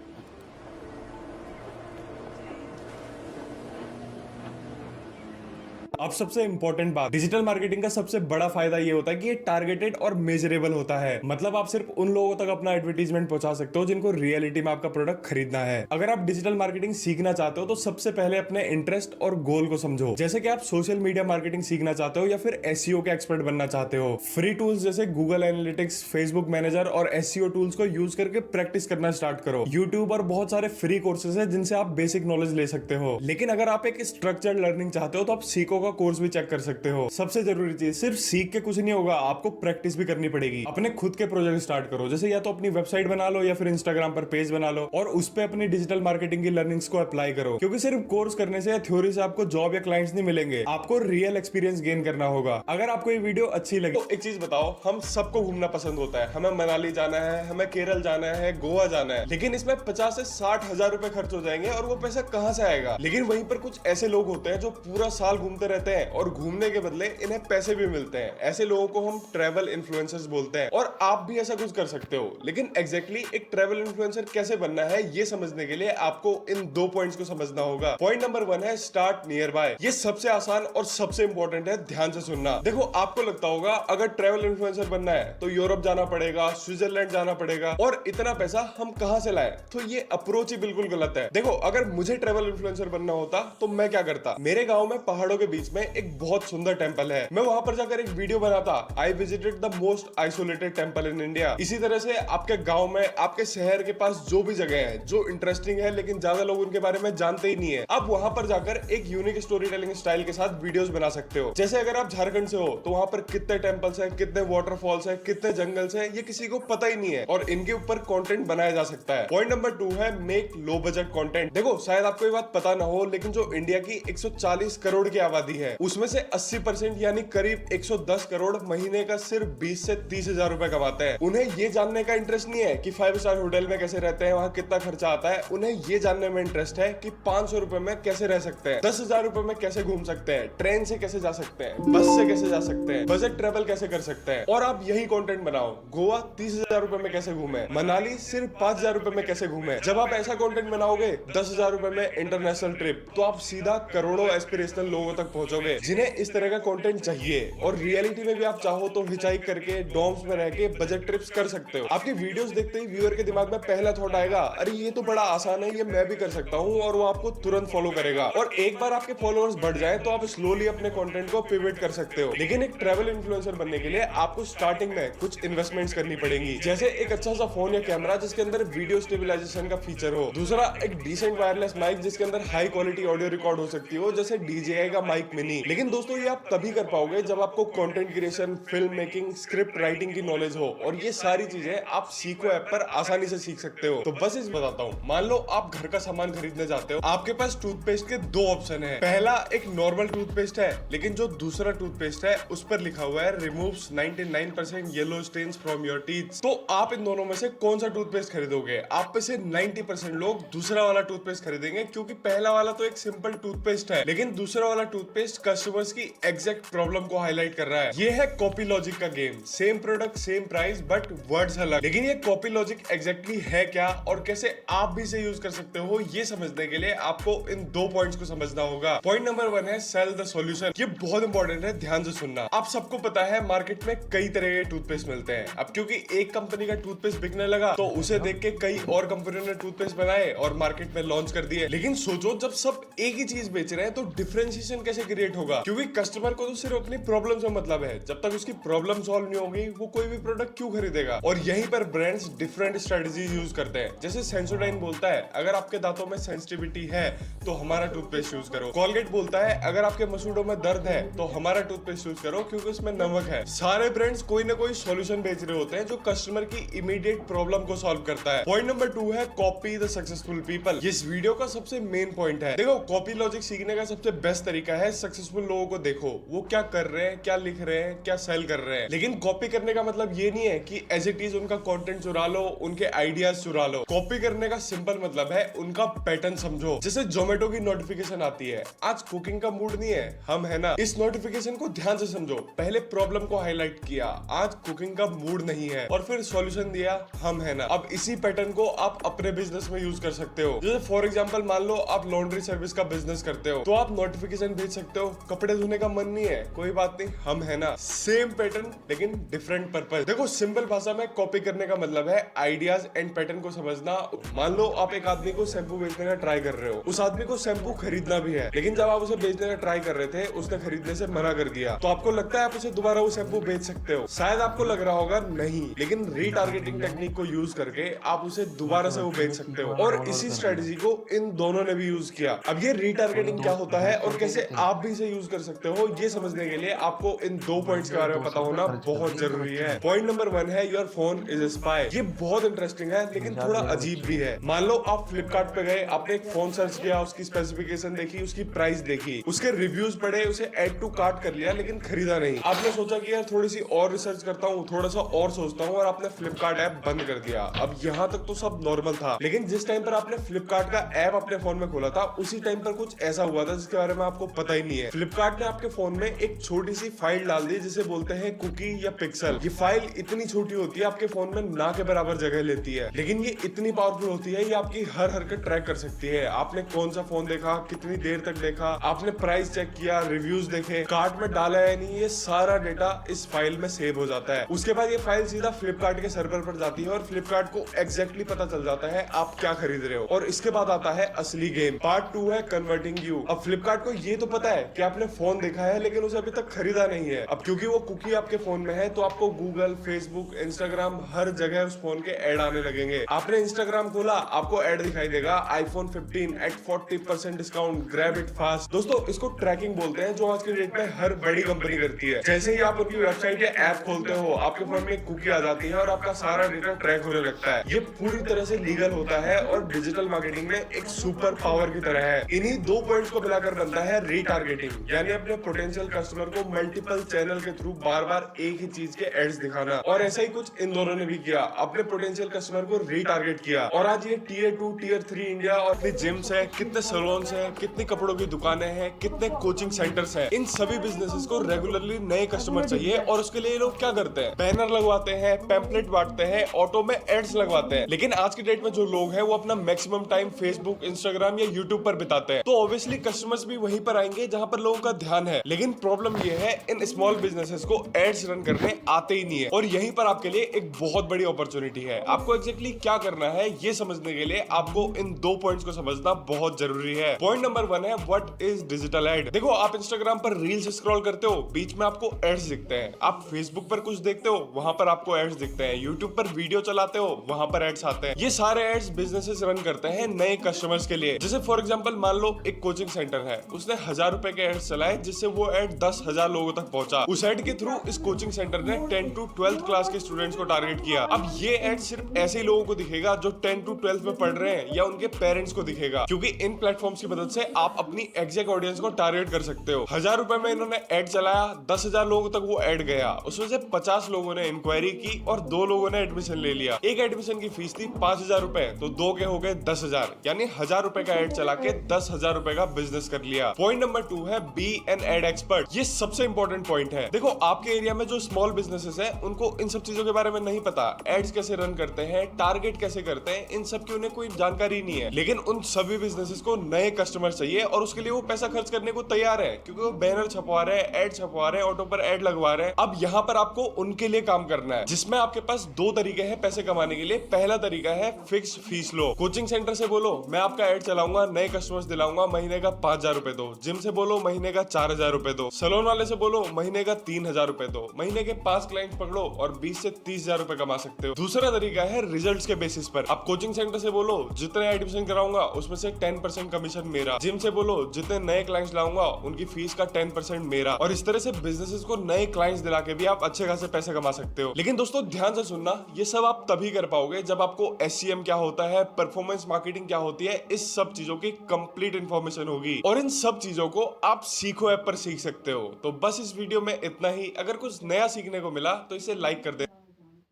अब सबसे इंपॉर्टेंट बात, डिजिटल मार्केटिंग का सबसे बड़ा फायदा ये होता है कि ये टारगेटेड और मेजरेबल होता है। मतलब आप सिर्फ उन लोगों तक अपना एडवर्टीजमेंट पहुंचा सकते हो जिनको रियलिटी में आपका प्रोडक्ट खरीदना है। अगर आप डिजिटल मार्केटिंग सीखना चाहते हो तो सबसे पहले अपने इंटरेस्ट और गोल को समझो। जैसे कि आप सोशल मीडिया मार्केटिंग सीखना चाहते हो या फिर एसईओ के एक्सपर्ट बनना चाहते हो। फ्री टूल्स जैसे गूगल एनालिटिक्स, फेसबुक मैनेजर और एसईओ टूल्स को यूज करके प्रैक्टिस करना स्टार्ट करो। यूट्यूब और बहुत सारे फ्री कोर्सेज है जिनसे आप बेसिक नॉलेज ले सकते हो। लेकिन अगर आप एक स्ट्रक्चर्ड लर्निंग चाहते हो तो आप सीको का कोर्स भी चेक कर सकते हो। सबसे जरूरी चीज, सिर्फ सीख के कुछ नहीं होगा, आपको प्रैक्टिस भी करनी पड़ेगी। अपने खुद के प्रोजेक्ट स्टार्ट करो, जैसे या तो अपनी वेबसाइट बना लो या फिर इंस्टाग्राम पर पेज बना लो और उस पे अपनी डिजिटल मार्केटिंग की लर्निंग्स को अप्लाई करो। क्योंकि सिर्फ कोर्स करने से या थ्योरी से आपको जॉब या क्लाइंट्स नहीं मिलेंगे, आपको रियल एक्सपीरियंस गेन करना होगा। अगर आपको ये वीडियो अच्छी लगी तो एक चीज बताओ, हम सबको घूमना पसंद होता है, हमें मनाली जाना है, हमें केरल जाना है, गोवा जाना है, लेकिन इसमें 50 से 60 हजार रुपए खर्च हो जाएंगे और वो पैसा कहां से आएगा। लेकिन वहीं पर कुछ ऐसे लोग होते हैं जो पूरा साल घूमते रहते हैं और घूमने के बदले इन्हें पैसे भी मिलते हैं। ऐसे लोगों को हम ट्रैवल इन्फ्लुएंसर्स बोलते हैं और आप भी ऐसा कुछ कर सकते हो। लेकिन एग्जैक्टली एक ट्रैवल इन्फ्लुएंसर कैसे बनना है ये समझने के लिए आपको इन 2 पॉइंट्स को समझना होगा। पॉइंट नंबर 1 है स्टार्ट नियर बाय। ये सबसे आसान और सबसे इंपॉर्टेंट है, ध्यान से सुनना। देखो, आपको लगता होगा अगर ट्रैवल इन्फ्लुएंसर बनना है तो यूरोप जाना पड़ेगा, स्विट्जरलैंड जाना पड़ेगा और इतना पैसा हम कहां से लाएं। तो ये अप्रोच ही बिल्कुल गलत है। देखो, अगर मुझे ट्रैवल इन्फ्लुएंसर बनना होता तो मैं क्या करता, मेरे गांव में पहाड़ों के बीच में एक बहुत सुंदर टेंपल है, मैं वहां पर जाकर एक वीडियो बनाता, I visited the most isolated temple in India. इसी तरह से आपके गांव में, आपके शहर के पास जो भी जगह है जो इंटरेस्टिंग है लेकिन ज्यादा लोग उनके बारे में जानते ही नहीं है, आप वहां पर जाकर एक यूनिक स्टोरी टेलिंग स्टाइल के साथ वीडियोस बना सकते हो। जैसे अगर आप झारखंड से हो तो वहां पर कितने टेंपल्स हैं, कितने वाटरफॉल्स हैं, कितने जंगल्स हैं, ये किसी को पता ही नहीं है और इनके ऊपर कंटेंट बनाया जा सकता है। पॉइंट नंबर 2 है मेक लो बजट कंटेंट। देखो, शायद आपको ये बात पता ना हो, लेकिन जो इंडिया की 140 करोड़ की आबादी है उसमें से 80% यानी करीब 110 करोड़ महीने का सिर्फ 20 से 30 हजार रुपए कमाते हैं। उन्हें ये जानने का इंटरेस्ट नहीं है कि 5 स्टार होटल में कैसे रहते हैं, वहां कितना खर्चा आता है। उन्हें ये जानने में इंटरेस्ट है कि 500 रुपए में कैसे रह सकते हैं, 10,000 रुपए में कैसे घूम सकते हैं, ट्रेन से कैसे जा सकते हैं, बस से कैसे जा सकते हैं, बजट ट्रेवल कैसे कर सकते हैं। और आप यही कंटेंट बनाओ, गोवा 30,000 रुपए में कैसे घूमे, मनाली सिर्फ 5,000 रुपए में कैसे घूमे। जब आप ऐसा कंटेंट बनाओगे 10,000 रुपए में इंटरनेशनल ट्रिप, तो आप सीधा करोड़ों एस्पिरेशनल लोगों तक पहुंचोगे जिन्हें इस तरह का कंटेंट चाहिए। और रियलिटी में भी आप चाहो तो हिचाइक करके डॉम्स में रह के बजट ट्रिप्स कर सकते हो। आपकी वीडियोस देखते ही व्यूअर के दिमाग में पहला थॉट आएगा, अरे ये तो बड़ा आसान है, ये मैं भी कर सकता हूँ, और वो आपको तुरंत फॉलो करेगा। और एक बार आपके फॉलोअर्स बढ़ जाए तो आप स्लोली अपने कंटेंट को पिवट कर सकते हो। लेकिन एक ट्रैवल इन्फ्लुएंसर बनने के लिए आपको स्टार्टिंग में कुछ इन्वेस्टमेंट्स करनी पड़ेंगी, जैसे एक अच्छा सा फोन या कैमरा जिसके अंदर वीडियो स्टेबिलाईजेशन का फीचर हो। दूसरा, एक डिसेंट वायरलेस माइक जिसके अंदर हाई क्वालिटी ऑडियो रिकॉर्ड हो सकती हो, जैसे DJI का माइक मिनी। लेकिन दोस्तों, ये आप तभी कर पाओगे जब आपको content creation, film making, script writing की नॉलेज हो। और ये सारी चीजें आप सीको ऐप पर आसानी से सीख सकते हो। तो बस इस बताता हूँ, मान लो आप घर का सामान खरीदने जाते हो, आपके पास टूथपेस्ट के 2 ऑप्शन है। पहला एक नॉर्मल टूथपेस्ट है, लेकिन जो दूसरा टूथपेस्ट है उस पर लिखा हुआ है removes 99% yellow stains from your teeth. तो आप इन दोनों में से कौन सा टूथपेस्ट खरीदोगे? आप में से 90% लोग दूसरा वाला टूथपेस्ट खरीदेंगे, क्योंकि पहला वाला तो एक सिंपल टूथपेस्ट है, लेकिन दूसरा वाला टूथपेस्ट पेस्ट कस्टमर्स की एग्जैक्ट प्रॉब्लम को हाईलाइट कर रहा है। ये है कॉपी लॉजिक का game. Same product same price but words अलग। लेकिन ये कॉपी लॉजिक एग्जैक्टली है क्या और कैसे आप भी इसे यूज कर सकते हो, ये समझने के लिए आपको इन 2 पॉइंट्स को समझना होगा। पॉइंट नंबर 1 है सेल द सॉल्यूशन। ये बहुत इंपॉर्टेंट है, ध्यान से सुनना। आप सबको पता है मार्केट में कई तरह के टूथपेस्ट मिलते हैं। अब क्योंकि एक कंपनी का टूथपेस्ट बिकने लगा तो उसे देख के कई और कंपनियों ने टूथपेस्ट बनाए और मार्केट में लॉन्च कर दिए। लेकिन सोचो जब सब एक ही चीज बेच रहे हैं तो डिफरेंशिएशन कैसे क्रिएट होगा? क्योंकि कस्टमर को तो सिर्फ अपनी प्रॉब्लम से मतलब है। जब तक उसकी प्रॉब्लम सॉल्व नहीं होगी वो कोई भी प्रोडक्ट क्यों खरीदेगा? और यहीं पर ब्रांड्स डिफरेंट स्ट्रेटजी यूज करते हैं। जैसे सेंसोडाइन बोलता है अगर आपके दांतों में सेंसिटिविटी है तो हमारा टूथपेस्ट यूज करो। कोलगेट बोलता है अगर आपके मसूड़ों में दर्द है तो हमारा टूथपेस्ट यूज करो क्योंकि उसमें नमक है। सारे ब्रांड्स कोई ना कोई सॉल्यूशन बेच रहे होते हैं जो कस्टमर की इमीडिएट प्रॉब्लम को सॉल्व करता है। पॉइंट नंबर 2 है कॉपी द सक्सेसफुल पीपल। ये इस वीडियो का सबसे मेन पॉइंट है। देखो कॉपी लॉजिक सीखने का सबसे बेस्ट तरीका है सक्सेसफुल लोगों को देखो, वो क्या कर रहे हैं, क्या लिख रहे हैं, क्या सेल कर रहे हैं। लेकिन कॉपी करने का मतलब ये नहीं है कि एज इट इज उनका कंटेंट चुरा लो, उनके आइडियाज चुरा लो। कॉपी करने का सिंपल मतलब है उनका पैटर्न समझो। जैसे जोमेटो की नोटिफिकेशन आती है, आज कुकिंग का मूड नहीं है, हम है ना। इस नोटिफिकेशन को ध्यान से समझो। पहले प्रॉब्लम को हाईलाइट किया, आज कुकिंग का मूड नहीं है, और फिर सॉल्यूशन दिया, हम है ना। अब इसी पैटर्न को आप अपने बिजनेस में यूज कर सकते हो। जैसे फॉर एग्जांपल मान लो आप लॉन्ड्री सर्विस का बिजनेस करते हो तो आप नोटिफिकेशन भेज सकते हो, कपड़े धोने का मन नहीं है, कोई बात नहीं, हम है ना। सेम पैटर्न लेकिन डिफरेंट पर्पस। देखो सिंपल भाषा में कॉपी करने का मतलब है आइडियाज एंड पैटर्न को समझना। मान लो आप एक आदमी को शैम्पू बेचने का ट्राई कर रहे हो, उस आदमी को शैम्पू खरीदना भी है, लेकिन जब आप उसे बेचने का ट्राई कर रहे थे उसने खरीदने से मना कर दिया, तो आपको लगता है आप उसे दोबारा वो शैम्पू बेच सकते हो? शायद आपको लग रहा होगा नहीं, लेकिन रीटारगेटिंग टेक्निक को यूज करके आप उसे दोबारा से वो बेच सकते हो। और इसी स्ट्रेटजी को इन दोनों ने भी यूज किया। अब ये रीटारगेटिंग क्या होता है और कैसे आप भी इसे यूज कर सकते हो, ये समझने के लिए आपको इन 2 पॉइंट्स के बारे में पता होना बहुत जरूरी है। पॉइंट नंबर 1 है your phone is a spy. ये बहुत इंटरेस्टिंग है लेकिन थोड़ा अजीब भी है। मान लो आप फ्लिपकार्ट पे गए, आपने एक फोन सर्च किया, उसकी स्पेसिफिकेशन देखी, उसकी प्राइस देखी, उसके रिव्यूज पढ़े, उसे ऐड टू कार्ट कर लिया लेकिन खरीदा नहीं। आपने सोचा कि यार थोड़ी सी और रिसर्च करता हूँ, थोड़ा सा और सोचता हूँ, और आपने फ्लिपकार्ट ऐप बंद कर दिया। अब यहाँ तक तो सब नॉर्मल था, लेकिन जिस टाइम पर आपने फ्लिपकार्ट का ऐप अपने फोन में खोला था उसी टाइम पर कुछ ऐसा हुआ था जिसके बारे में आपको पता ही नहीं है। फ्लिपकार्ट ने आपके फोन में एक छोटी सी फाइल डाल दी जिसे बोलते हैं कुकी या पिक्सल। ये फाइल इतनी छोटी होती है, आपके फोन में ना के बराबर जगह लेती है, लेकिन ये इतनी पावरफुल होती है, ये आपकी हर हरकत ट्रैक कर सकती है। आपने कौन सा फोन देखा, कितनी देर तक देखा, आपने प्राइस चेक किया, रिव्यूज देखे, कार्ट में डाला है नहीं, ये सारा डेटा इस फाइल में सेव हो जाता है। उसके बाद ये फाइल सीधा फ्लिपकार्ट के सर्वर पर जाती है और फ्लिपकार्ट को एग्जैक्टली पता चल जाता है आप क्या खरीद रहे हो। और इसके बाद आता है असली गेम। पार्ट 2 है कन्वर्टिंग यू। अब फ्लिपकार्ट को ये तो पता है कि आपने फोन देखा है लेकिन उसे अभी तक खरीदा नहीं है। अब क्योंकि वो कुकी आपके फोन में है तो आपको गूगल, फेसबुक, इंस्टाग्राम, हर जगह उस फोन के ऐड आने लगेंगे। आपने इंस्टाग्राम खोला, आपको ऐड दिखाई देगा iPhone 15 at 40% discount, grab it fast. दोस्तों इसको ट्रैकिंग बोलते हैं, जो आज के डेट में हर बड़ी कंपनी करती है। जैसे ही आप उनकी वेबसाइट या ऐप खोलते हो, आपके फोन में कुकी आ जाती है और आपका सारा डेटा ट्रैक होने लगता है। ये पूरी तरह से लीगल होता है और डिजिटल मार्केटिंग में एक सुपर पावर की तरह है। इन्हीं 2 पॉइंट्स को मिलाकर बनता है रीटारगेटिंग, यानी अपने पोटेंशियल कस्टमर को मल्टीपल चैनल के थ्रू बार बार एक ही चीज के एड्स दिखाना। और ऐसा ही कुछ इन दोनों ने भी किया, अपने पोटेंशियल कस्टमर को रीटारगेट किया। और आज ये Tier 2, Tier 3 इंडिया और कितने जिम्स है, कितने सैलून्स है, कितनी कपड़ों की दुकानें हैं, कितने कोचिंग सेंटर्स हैं। इन सभी बिजनेसेस को रेगुलरली नए कस्टमर चाहिए और उसके लिए लोग क्या करते हैं? बैनर लगवाते हैं, पैम्पलेट बांटते हैं, ऑटो में एड्स लगवाते हैं। लेकिन आज की डेट में जो लोग हैं वो अपना मैक्सिमम टाइम फेसबुक, इंस्टाग्राम या यूट्यूब पर बिताते हैं, तो ऑब्वियसली कस्टमर्स भी वहीं पर आएंगे जहां पर लोगों का ध्यान है। लेकिन प्रॉब्लम ये है इन स्मॉल बिजनेसेस को एड्स रन करने आते ही नहीं है। और यहीं पर आपके लिए एक बहुत बड़ी अपॉर्चुनिटी है। आपको एग्जैक्टली क्या करना है ये समझने के लिए आपको इन 2 पॉइंट्स को समझना बहुत जरूरी है। पॉइंट नंबर 1 है व्हाट इज डिजिटल एड। देखो आप इंस्टाग्राम पर रील्स स्क्रॉल करते हो, बीच में आपको एड्स दिखते हैं। आप फेसबुक पर कुछ देखते हो, वहां पर आपको एड्स दिखते हैं। यूट्यूब पर वीडियो चलाते हो, वहां पर एड्स आते हैं। ये सारे एड्स बिजनेसेस रन करते हैं नए कस्टमर्स के लिए। जैसे फॉर एग्जांपल मान लो एक कोचिंग सेंटर है, उसने 1000 रुपए के एड्स चलाए जिससे वो एड 10,000 लोगों तक पहुंचा। उस एड के थ्रू इस कोचिंग सेंटर ने 10 to 12th क्लास के स्टूडेंट्स को टारगेट किया। अब ये एड सिर्फ ऐसे ही लोगों को दिखेगा जो 10 to 12th में पढ़ रहे हैं या उनके पेरेंट्स को दिखेगा, क्योंकि इन प्लेटफॉर्म्स की मदद से आप अपनी एग्जैक्ट ऑडियंस को टारगेट कर सकते हो। 1000 रुपए में इन्होंने एड चलाया, 10,000 लोगों तक वो एड गया, उसमें से 50 लोगों ने इंक्वायरी की और 2 लोगों ने एडमिशन ले लिया। एक एडमिशन की फीस थी 5,000 रुपए, तो 2 के हो गए 10,000, यानी 1000 रुपए का एड चला के 10,000 रुपए का बिजनेस कर लिया। पॉइंट नंबर 2 2 है बी एन एड एक्सपर्ट। ये सबसे इंपॉर्टेंट पॉइंट है। देखो आपके एरिया में जो स्मॉल बिजनेसेस हैं उनको इन सब चीजों के बारे में नहीं पता, एड्स कैसे रन करते हैं, टारगेट कैसे करते हैं, इन सब की उन्हें कोई जानकारी नहीं है। लेकिन उन सभी बिजनेसेस को नए कस्टमर चाहिए और उसके लिए वो पैसा खर्च करने को तैयार है, क्योंकि वो बैनर छपवा रहे हैं, एड छपवा रहे हैं, ऑटो पर एड लगवा रहे हैं। अब यहाँ पर आपको उनके लिए काम करना है, जिसमें आपके पास दो तरीके हैं पैसे कमाने के लिए। पहला तरीका है फिक्स फीस लो। कोचिंग सेंटर से बोलो मैं आपका एड चलाऊंगा, नए कस्टमर्स दिलाऊंगा, महीने का 5,000 रुपए दो। जिम से बोलो महीने का 4,000 रुपए दो। सैलून वाले से बोलो महीने का 3,000 रुपए दो। महीने के 5 क्लाइंट पकड़ो और 20 से 30,000 रुपए कमा सकते हो। दूसरा तरीका है रिजल्ट्स के बेसिस पर। अब कोचिंग सेंटर से बोलो जितने एडमिशन कराऊंगा उसमें से 10% कमीशन मेरा। जिम से बोलो जितने नए क्लाइंट्स लाऊंगा उनकी फीस का 10% मेरा। और इस तरह से बिजनेसेस को नए क्लाइंट्स दिला के भी आप अच्छे खासे पैसे कमा सकते हो। लेकिन दोस्तों ध्यान से सुनना, ये सब आप तभी कर पाओगे जब आपको SCM क्या होता है, परफॉर्मेंस मार्केटिंग क्या होती है, इस सब चीजों की कंप्लीट इंफॉर्मेशन होगी। और इन सब चीजों को आप सीखो ऐप पर सीख सकते हो। तो बस इस वीडियो में इतना ही। अगर कुछ नया सीखने को मिला तो इसे लाइक कर दे।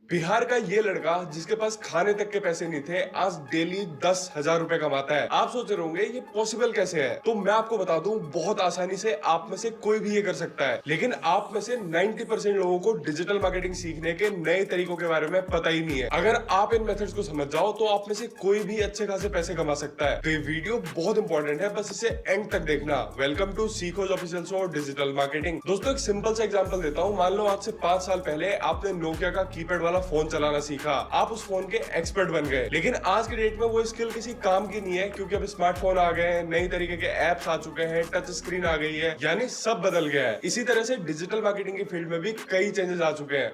बिहार का ये लड़का जिसके पास खाने तक के पैसे नहीं थे, आज डेली 10,000 रुपए कमाता है। आप सोच रहे होंगे ये पॉसिबल कैसे है? तो मैं आपको बता दूं, बहुत आसानी से आप में से कोई भी ये कर सकता है। लेकिन आप में से 90% लोगों को डिजिटल मार्केटिंग सीखने के नए तरीकों के बारे में पता ही नहीं है। अगर आप इन मेथड्स को समझ जाओ तो आप में से कोई भी अच्छे खासे पैसे कमा सकता है। तो ये वीडियो बहुत इंपॉर्टेंट है, बस इसे एंड तक देखना। Welcome to Seekhoz official show digital marketing. दोस्तों एक सिंपल सा एग्जांपल देता हूँ। मान लो आज से 5 साल पहले आपने नोकिया का कीपैड वाला फोन चलाना सीखा, आप उस फोन के एक्सपर्ट बन गए। लेकिन आज के डेट में वो स्किल किसी काम की नहीं है, क्योंकि अब स्मार्टफोन आ गए हैं, नई तरीके के एप्स आ चुके हैं, टच स्क्रीन आ गई है, यानी सब बदल गया है। इसी तरह से डिजिटल मार्केटिंग की फील्ड में भी कई चेंजेस आ चुके हैं।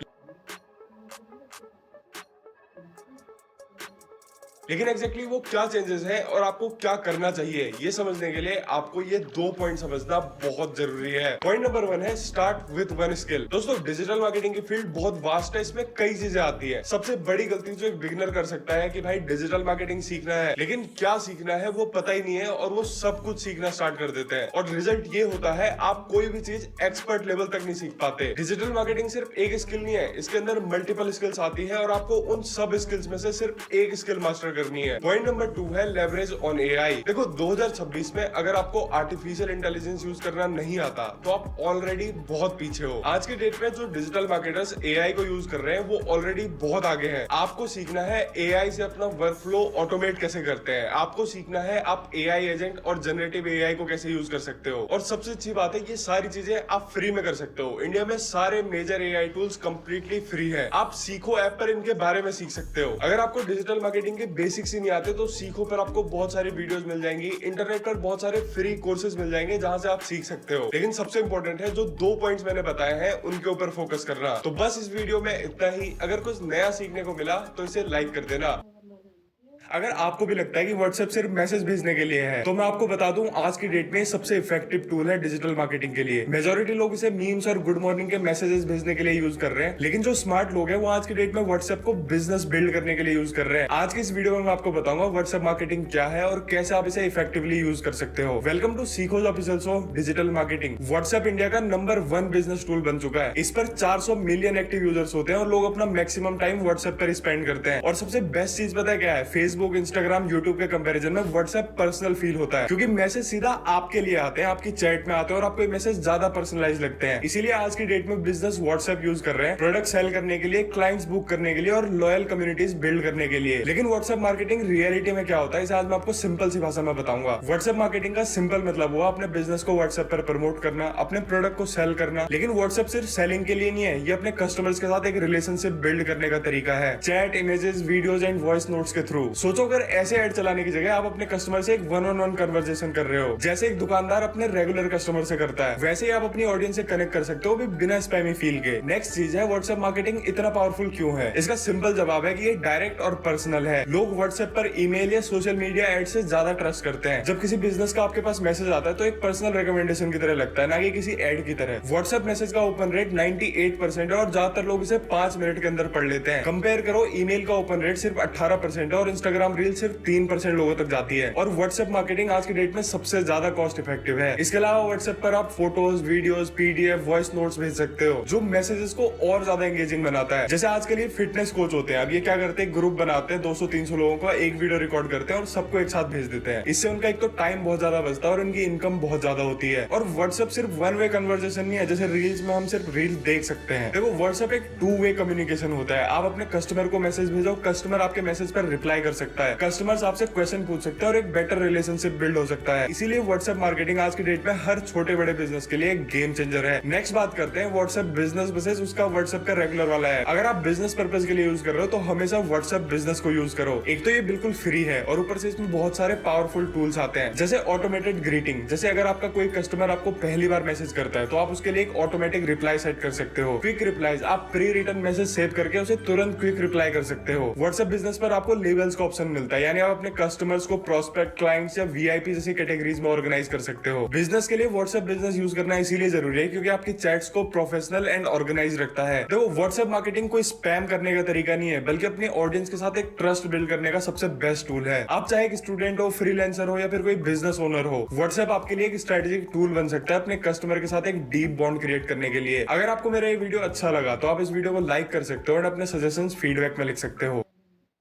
लेकिन एग्जैक्टली वो क्या चेंजेस हैं और आपको क्या करना चाहिए, ये समझने के लिए आपको ये 2 पॉइंट समझना बहुत जरूरी है। पॉइंट नंबर 1 है स्टार्ट विद वन स्किल। दोस्तों डिजिटल मार्केटिंग की फील्ड बहुत वास्ट है, इसमें कई चीजें आती है। सबसे बड़ी गलती जो एक बिगिनर कर सकता है कि भाई डिजिटल मार्केटिंग सीखना है, लेकिन क्या सीखना है वो पता ही नहीं है और वो सब कुछ सीखना स्टार्ट कर देते हैं। और रिजल्ट ये होता है आप कोई भी चीज एक्सपर्ट लेवल तक नहीं सीख पाते। डिजिटल मार्केटिंग सिर्फ एक स्किल नहीं है, इसके अंदर मल्टीपल स्किल्स आती है और आपको उन सब स्किल्स में से सिर्फ एक स्किल मास्टर करनी है। पॉइंट नंबर 2 है लेवरेज ऑन एआई। देखो 2026 में अगर आपको आर्टिफिशियल इंटेलिजेंस यूज करना नहीं आता तो आप ऑलरेडी बहुत पीछे हो। आज के डेट में जो डिजिटल मार्केटर्स एआई को यूज कर रहे हैं वो ऑलरेडी बहुत आगे हैं। आपको सीखना है एआई से अपना वर्कफ्लो ऑटोमेट कैसे करते हैं। आपको सीखना है आप एआई एजेंट और जनरेटिव एआई को कैसे यूज कर सकते हो। और सबसे अच्छी बात है ये सारी चीजें आप फ्री में कर सकते हो। इंडिया में सारे major AI tools completely free है। आप सीखो ऐप पर इनके बारे में सीख सकते हो। अगर आपको डिजिटल मार्केटिंग के बेसिक्स ही नहीं आते तो सीखो पर आपको बहुत सारी वीडियोस मिल जाएंगी। इंटरनेट पर बहुत सारे फ्री कोर्सेज मिल जाएंगे जहां से आप सीख सकते हो। लेकिन सबसे इंपॉर्टेंट है जो 2 पॉइंट्स मैंने बताए हैं उनके ऊपर फोकस करना। तो बस इस वीडियो में इतना ही। अगर कुछ नया सीखने को मिला तो इसे लाइक कर देना। अगर आपको भी लगता है कि व्हाट्सएप सिर्फ मैसेज भेजने के लिए है तो मैं आपको बता दूं आज की डेट में सबसे इफेक्टिव टूल है डिजिटल मार्केटिंग के लिए। मेजॉरिटी लोग इसे मीम्स और गुड मॉर्निंग के मैसेजेस भेजने के लिए यूज कर रहे हैं, लेकिन जो स्मार्ट लोग हैं वो आज की डेट में व्हाट्सएप को बिजनेस बिल्ड करने के लिए यूज कर रहे हैं। आज की इस वीडियो में मैं आपको बताऊंगा व्हाट्सएप मार्केटिंग क्या है और कैसे आप इसे इफेक्टिवली यूज कर सकते हो। Welcome to Seekhoz official show digital marketing. WhatsApp India का नंबर 1 बिजनेस टूल बन चुका है। इस पर 400 मिलियन एक्टिव यूजर्स होते हैं और लोग अपना मैक्सिमम टाइम व्हाट्सएप पर स्पेंड करते हैं। और सबसे बेस्ट चीज पता है क्या है? फेसबुक, इंस्टाग्राम, यूट्यूब के कंपैरिजन में व्हाट्सएप पर्सनल फील होता है, क्योंकि मैसेज सीधा आपके लिए आते हैं, आपकी चैट में आते हैं और आपको मैसेज ज्यादा पर्सनलाइज लगते हैं। इसीलिए आज की डेट में बिजनेस व्हाट्सएप यूज कर रहे हैं, प्रोडक्ट सेल करने के लिए, क्लाइंट्स बुक करने के लिए और लॉयल कम्युनिटीज बिल्ड करने के लिए। लेकिन व्हाट्सएप मार्केटिंग रियलिटी में क्या होता है इसे आज मैं आपको सिंपल सी भाषा में बताऊंगा। व्हाट्सएप मार्केटिंग का सिंपल मतलब हुआ अपने बिजनेस को व्हाट्सएप पर प्रमोट करना, अपने प्रोडक्ट को सेल करना। लेकिन व्हाट्सएप सिर्फ सेलिंग के लिए नहीं है, ये अपने कस्टमर्स के साथ एक रिलेशनशिप बिल्ड करने का तरीका है। Chat, images, videos and voice notes के थ्रू। सोचो अगर ऐसे ऐड चलाने की जगह आप अपने कस्टमर से एक वन-ऑन-वन कन्वर्सेशन कर रहे हो, जैसे एक दुकानदार अपने रेगुलर कस्टमर से करता है, वैसे ही आप अपनी ऑडियंस से कनेक्ट कर सकते हो भी बिना स्पैमी फील के। नेक्स्ट चीज है व्हाट्सएप मार्केटिंग इतना पावरफुल क्यों है? इसका सिंपल जवाब है कि ये डायरेक्ट और पर्सनल है। लोग व्हाट्सएप पर ईमेल या सोशल मीडिया एड से ज्यादा ट्रस्ट करते हैं। जब किसी बिजनेस का आपके पास मैसेज आता है तो एक पर्सनल रिकमेंडेशन की तरह लगता है, ना कि किसी एड की तरह। व्हाट्सएप मैसेज का ओपन रेट 98% है और ज्यादातर लोग इसे 5 मिनट के अंदर पढ़ लेते हैं। कंपेयर करो ईमेल का ओपन रेट सिर्फ 18% है और इंस्टाग्राम इंस्टाग्राम रील सिर्फ 3% लोगों तक जाती है। और व्हाट्सएप मार्केटिंग आज की डेट में सबसे ज्यादा कॉस्ट इफेक्टिव है। इसके अलावा व्हाट्सएप पर आप photos, videos, PDF, voice notes भेज सकते हो, जो मैसेजेस को और ज्यादा एंगेजिंग बनाता है। जैसे आजकल ये फिटनेस कोच होते हैं, अब ये क्या करते हैं, ग्रुप बनाते हैं 200-300 लोगों का, एक वीडियो रिकॉर्ड करते हैं और सबको एक साथ भेज देते हैं। इससे उनका एक तो टाइम बहुत ज्यादा बचता है और उनकी इनकम बहुत ज्यादा होती है। और व्हाट्सएप सिर्फ वन वे कन्वर्सेशन नहीं है, जैसे रील्स में हम सिर्फ रील देख सकते हैं। देखो व्हाट्सएप एक 2 वे कम्युनिकेशन होता है। आप अपने कस्टमर को मैसेज भेजो, कस्टमर आपके मैसेज पर रिप्लाई कर सकता है, कस्टमर्स आपसे क्वेश्चन पूछ सकते हैं और एक बेटर रिलेशनशिप बिल्ड हो सकता है। इसीलिए व्हाट्सएप मार्केटिंग आज की डेट में हर छोटे बड़े बिजनेस के लिए एक गेम चेंजर है। नेक्स्ट बात करते हैं व्हाट्सएप बिजनेस वर्सेस उसका व्हाट्सएप का रेगुलर वाला है। अगर आप बिजनेस पर्पस के लिए यूज कर रहे हो तो हमेशा व्हाट्सएप बिजनेस को यूज करो। एक तो ये बिल्कुल फ्री है और ऊपर से इसमें बहुत सारे पावरफुल टूल्स आते हैं, जैसे ऑटोमेटेड ग्रीटिंग। जैसे अगर आपका कोई कस्टमर आपको पहली बार मैसेज करता है तो आप उसके लिए एक ऑटोमेटिक रिप्लाई सेट कर सकते हो। क्विक रिप्लाईज, आप प्री रिटन मैसेज सेव करके उसे तुरंत क्विक रिप्लाई कर सकते हो। व्हाट्सएप बिजनेस पर आपको लेवल्स का ऑप्शन मिलता है, यानी आप अपने कस्टमर्स को प्रोस्पेक्ट, क्लाइंट्स या वीआईपी जैसी कैटेगरीज में ऑर्गेनाइज कर सकते हो। बिजनेस के लिए व्हाट्सएप बिजनेस यूज करना इसीलिए जरूरी है क्योंकि आपकी चैट्स को प्रोफेशनल एंड ऑर्गेनाइज रखता है। देखो व्हाट्सएप मार्केटिंग कोई स्पैम करने का तरीका नहीं है, बल्कि अपने ऑडियंस के साथ एक ट्रस्ट बिल्ड करने का सबसे बेस्ट टूल है। आप चाहे एक स्टूडेंट हो, फ्रीलांसर हो या फिर कोई बिजनेस ओनर हो, व्हाट्सएप आपके लिए एक स्ट्रेटेजिक टूल बन सकता है अपने कस्टमर के साथ एक डीप बॉन्ड क्रिएट करने के लिए। अगर आपको मेरा ये वीडियो अच्छा लगा तो आप इस वीडियो को लाइक कर सकते हो और अपने सजेशंस फीडबैक में लिख सकते हो।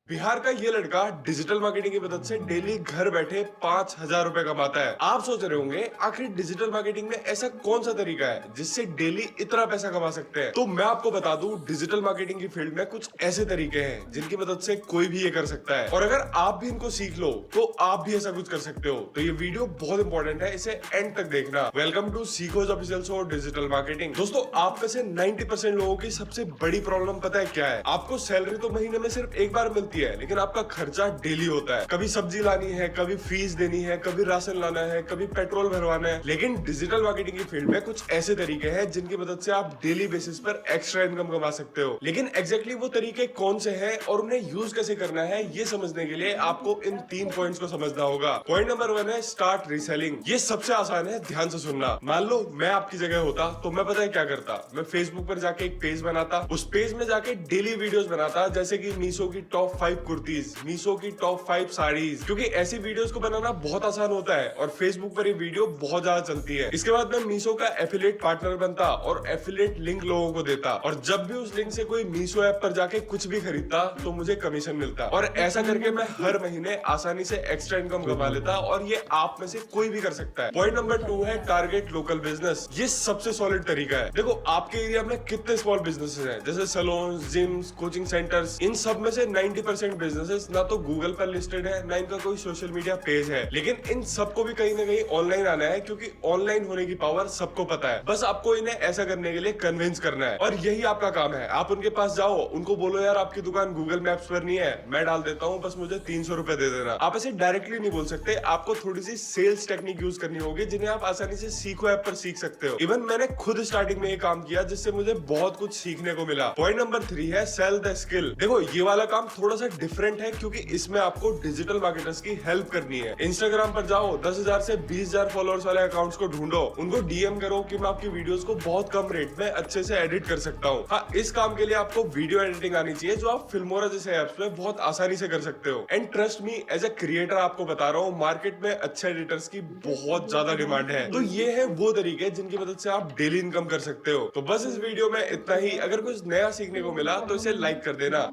बिहार का ये लड़का डिजिटल मार्केटिंग की मदद से डेली घर बैठे 5,000 रुपए कमाता है। आप सोच रहे होंगे आखिर डिजिटल मार्केटिंग में ऐसा कौन सा तरीका है जिससे डेली इतना पैसा कमा सकते हैं। तो मैं आपको बता दूं, डिजिटल मार्केटिंग की फील्ड में कुछ ऐसे तरीके हैं जिनकी मदद से कोई भी ये कर सकता है, और अगर आप भी इनको सीख लो तो आप भी ऐसा कुछ कर सकते हो। तो ये वीडियो बहुत इंपॉर्टेंट है, इसे एंड तक देखना। Welcome to Seekhoz official show digital marketing. दोस्तों, आप में से 90% लोगों की सबसे बड़ी प्रॉब्लम पता है क्या है? आपको सैलरी तो महीने में सिर्फ एक बार मिलती है, लेकिन आपका खर्चा डेली होता है। कभी सब्जी लानी है, कभी फीस देनी है, कभी राशन लाना है, कभी पेट्रोल भरवाना है। लेकिन डिजिटल मार्केटिंग की फील्ड में कुछ ऐसे तरीके हैं जिनकी मदद से आप डेली बेसिस पर एक्स्ट्रा इनकम कमा सकते हो। लेकिन एग्जैक्टली वो तरीके कौन से हैं और उन्हें यूज कैसे करना है, ये समझने के लिए आपको इन 3 पॉइंट्स को समझना होगा। पॉइंट नंबर 1 है स्टार्ट रीसेलिंग। ये सबसे आसान है, ध्यान से सुनना। मान लो मैं आपकी जगह होता तो मैं पता है क्या करता? मैं फेसबुक पर जाके एक पेज बनाता, उस पेज में जाके डेली वीडियोस बनाता, जैसे कि मीशो की टॉप 5 कुर्तीज, मीशो की टॉप 5 साड़ीज, क्योंकि ऐसी वीडियोस को बनाना बहुत आसान होता है और फेसबुक पर ये वीडियो बहुत ज्यादा चलती है। इसके बाद मैं मीशो का एफिलिएट पार्टनर बनता और एफिलिएट लिंक लोगों को देता, और जब भी उस लिंक से कोई मीशो ऐप पर जाके कुछ भी खरीदता तो मुझे कमीशन मिलता, और ऐसा करके मैं हर महीने आसानी से एक्स्ट्रा इनकम कमा लेता, और ये आप में से कोई भी कर सकता है। पॉइंट नंबर 2 है टारगेट लोकल बिजनेस। ये सबसे सॉलिड तरीका है। देखो आपके एरिया में कितने स्मॉल बिजनेसेस हैं, जैसे सैलून, जिम्स, कोचिंग सेंटर्स। इन सब में से 90% बिजनेसेस ना तो गूगल पर लिस्टेड है, ना इनका कोई सोशल मीडिया पेज है, लेकिन इन सबको भी कहीं ना कहीं ऑनलाइन आना है, क्योंकि ऑनलाइन होने की पावर सबको पता है। बस आपको इन्हें ऐसा करने के लिए कन्विंस करना है, और यही आपका काम है। आप उनके पास जाओ, उनको बोलो यार आपकी दुकान गूगल मैप्स पर नहीं है, मैं डाल देता हूँ, बस मुझे 300 रुपए दे देना। आप ऐसे डायरेक्टली नहीं बोल सकते, आपको थोड़ी सी सेल्स टेक्निक यूज करनी होगी, जिन्हें आप आसानी से सीखो ऐप पर सीख सकते हो। इवन मैंने खुद स्टार्टिंग में ये काम किया, जिससे मुझे बहुत कुछ सीखने को मिला। पॉइंट नंबर 3 है सेल द स्किल। देखो ये वाला काम थोड़ा सा डिफरेंट है, क्योंकि इसमें आपको डिजिटल मार्केटर्स की हेल्प करनी है। इंस्टाग्राम पर जाओ, 10,000 से 20,000 फॉलोअर्स वाले अकाउंट्स को ढूंढो, उनको डीएम करो कि मैं आपकी वीडियोस को बहुत कम रेट में अच्छे से एडिट कर सकता हूँ। हाँ, इस काम के लिए आपको वीडियो एडिटिंग आनी चाहिए, जो आप फिल्मोरा जैसे ऐप्स में बहुत आसानी से कर सकते हो। And trust me, as a creator आपको बता रहा हूँ, मार्केट में अच्छे एडिटर्स की बहुत ज्यादा डिमांड है। तो ये है वो तरीके जिनकी मदद से आप डेली इनकम कर सकते हो। तो बस इस वीडियो में इतना ही। अगर कुछ नया सीखने को मिला तो इसे लाइक कर देना।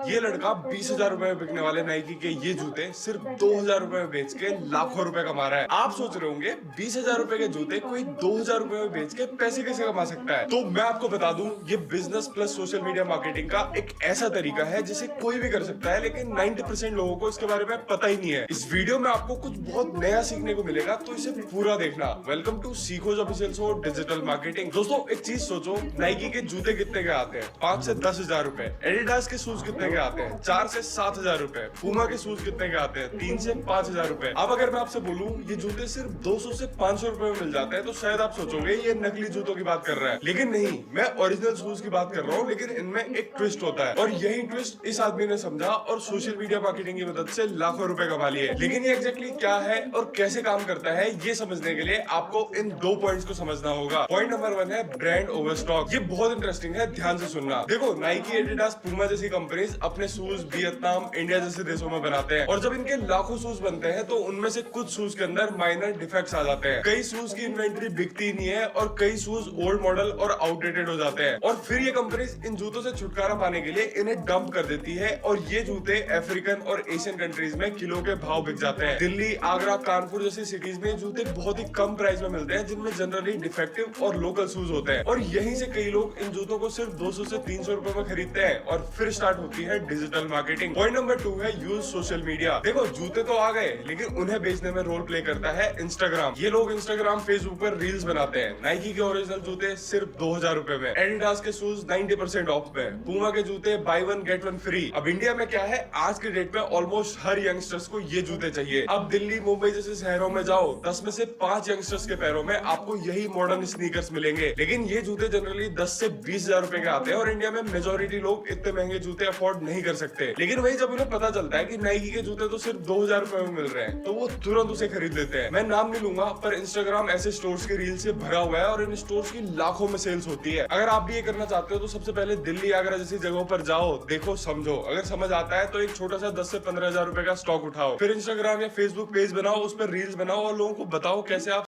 ये लड़का 20,000 रुपए में बिकने वाले नाइकी के ये जूते सिर्फ 2,000 रुपए में बेच के लाखों रुपए कमा रहा है। आप सोच रहे होंगे 20,000 रुपए के जूते कोई 2,000 रुपए में बेच के पैसे कैसे कमा सकता है? तो मैं आपको बता दूं, ये business plus social media marketing का एक ऐसा तरीका है जिसे कोई भी कर सकता है, लेकिन 90% लोगों को इसके बारे में पता ही नहीं है। इस वीडियो में आपको कुछ बहुत नया सीखने को मिलेगा, तो इसे पूरा देखना। Welcome to Seekhoz official show digital marketing. दोस्तों एक चीज सोचो, नाइकी के जूते कितने के आते हैं? 5 से 10,000 रुपए। एडिडास के शूज कितने के आते हैं? 4 से 7,000 रुपए। पूमा के शूज कितने के आते हैं? 3 से 5,000 रुपए। अब अगर मैं आपसे बोलूं ये जूते सिर्फ 200 से 500 रुपए में मिल जाते हैं, तो शायद आप सोचोगे ये नकली जूतों की बात कर रहा है, लेकिन नहीं, मैं ओरिजिनल शूज की बात कर रहा हूँ। लेकिन इनमें एक ट्विस्ट होता है, और यही ट्विस्ट इस आदमी ने समझा और सोशल मीडिया मार्केटिंग की मदद से लाखों रुपए कमा लिए। लेकिन ये एग्जैक्टली क्या है और कैसे काम करता है, ये समझने के लिए आपको इन 2 पॉइंट्स को समझना होगा। पॉइंट नंबर 1 है ब्रांड ओवरस्टॉक। ये बहुत इंटरेस्टिंग है, ध्यान से सुनना। देखो नाइकी, एडिडास, पूमा जैसी कंपनीज अपने शूज वियतनाम, इंडिया जैसे देशों में बनाते हैं और जब इनके लाखों शूज बनते हैं तो उनमें से कुछ शूज के अंदर माइनर डिफेक्ट्स आ जाते हैं। कई शूज की इन्वेंट्री बिकती नहीं है और कई शूज ओल्ड मॉडल और आउटडेटेड हो जाते हैं और फिर ये कंपनीज इन जूतों से छुटकारा पाने के लिए इन्हें डंप कर देती है और ये जूते अफ्रीकन और एशियन कंट्रीज में किलो के भाव बिक जाते हैं। दिल्ली, आगरा, कानपुर जैसी सिटीज में जूते बहुत ही कम प्राइस में मिलते हैं जिनमें जनरली डिफेक्टिव और लोकल शूज होते हैं और यहीं से कई लोग इन जूतों को सिर्फ 200 से 300 रुपए में खरीदते हैं और फिर स्टार्ट होती है डिजिटल मार्केटिंग। पॉइंट नंबर 2 है यूज सोशल मीडिया। देखो जूते तो आ गए लेकिन उन्हें बेचने में रोल प्ले करता है इंस्टाग्राम। ये लोग इंस्टाग्राम, फेसबुक पर रील्स बनाते हैं। नाइकी के ओरिजिनल जूते सिर्फ 2000 रुपए में, एडिडास के शूज 90% ऑफ में, पूमा के जूते by one get one free. अब इंडिया में क्या है, आज के डेट में ऑलमोस्ट हर यंगस्टर्स को ये जूते चाहिए। अब दिल्ली, मुंबई जैसे शहरों में जाओ, 10 में से 5 यंगस्टर्स के पैरों में आपको यही मॉडर्न स्नीकर्स मिलेंगे। लेकिन ये जूते जनरली 10 से 20 हजार रुपए के आते हैं और इंडिया में मेजोरिटी लोग इतने महंगे जूते अफोर्ड नहीं कर सकते। लेकिन वही जब उन्हें पता चलता है कि नाइकी के जूते तो सिर्फ 2000 रुपए में मिल रहे हैं तो वो तुरंत उसे खरीद लेते हैं। मैं नाम नहीं लूंगा पर इंस्टाग्राम ऐसे स्टोर्स के रील से भरा हुआ है और इन स्टोर्स की लाखों में सेल्स होती है। अगर आप भी ये करना चाहते हो तो सबसे पहले दिल्ली, आगरा जैसी जगहों पर जाओ, देखो, समझो। अगर समझ आता है तो एक छोटा सा 10 से 15 हजार रुपए का स्टॉक उठाओ, फिर इंस्टाग्राम या फेसबुक पेज बनाओ, उस पर रील्स बनाओ और लोगों को बताओ कैसे आप